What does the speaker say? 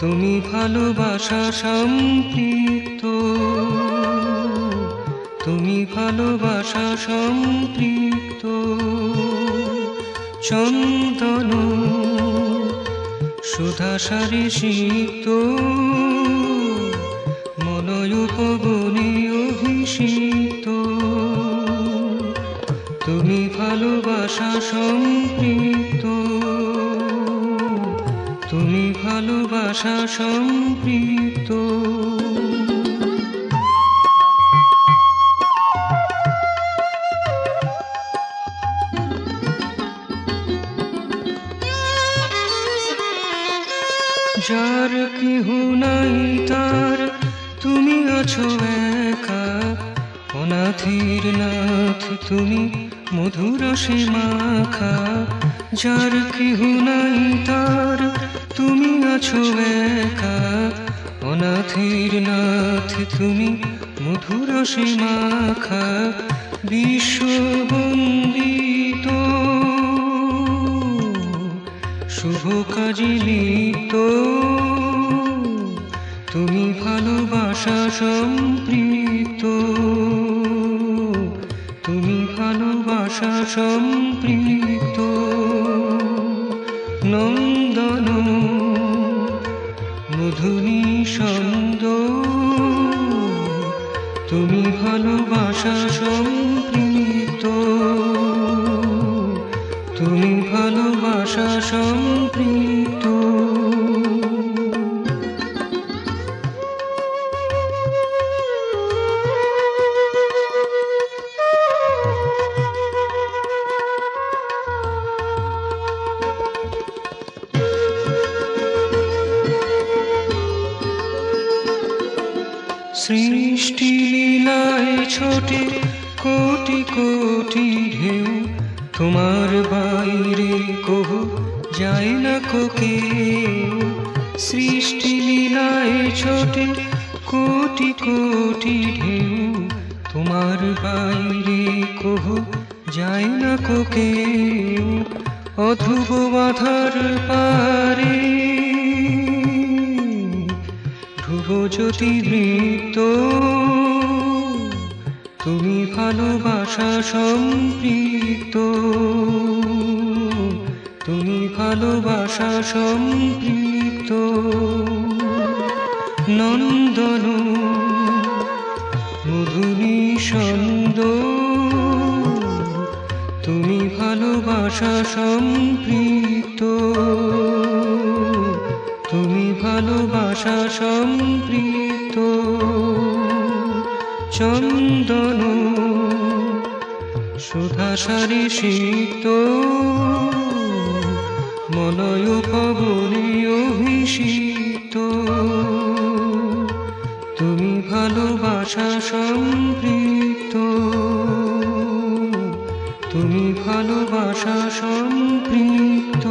তুমি ভালোবাসা সম্পৃক্ত, তুমি ভালোবাসা সম্পৃক্ত। চন্দন সুধাসারে সিক্ত, মনয়ুপবনে অভিষিক্ত। তুমি ভালোবাসা সম্পৃক্ত, তুমি ভালোবাসা সম্পৃক্ত। যার কেহ নাই তার তুমি আছো একা, অনাথের নাথ তুমি মধুরসে মাখা। যার কেহ নাই তার তুমি আছো একা, অনাথের নাথ তুমি মধুরসে মাখা। বিশ্ববন্দিত শুভ কাজে লিপ্ত, তুমি ভালোবাসা সম্পৃক্ত, তুমি ভালোবাসা সম্পৃক্ত। নন্দন মধুনি ছন্দ, তুমি ভালোবাসা সম্পৃক্ত, তুমি ভালোবাসা সম্পৃক্ত। সৃষ্টি লীলায় ছোটে কোটি কোটি ঢেউ, তোমার বাইরে কহু যায় না কোকে। সৃষ্টি লীলায় ছোটে কোটি কোটি ঢেউ, তোমার বাইরে কহু যায় না কোকে। অধুব বাধার পারে ধ্রুব জ্যোতি দৃপ্ত, তুমি ভালোবাসা সম্পৃক্ত, তুমি ভালোবাসা সম্পৃক্ত। নন্দন মধুনি ছন্দ, তুমি ভালোবাসা সম্পৃক্ত, তুমি ভালোবাসা সম্পৃক্ত। চন্দন সুধাসারে সিক্ত, মনয়ুপবনে অভিষিক্ত। তুমি ভালোবাসা সম্পৃক্ত, তুমি ভালোবাসা সম্পৃক্ত।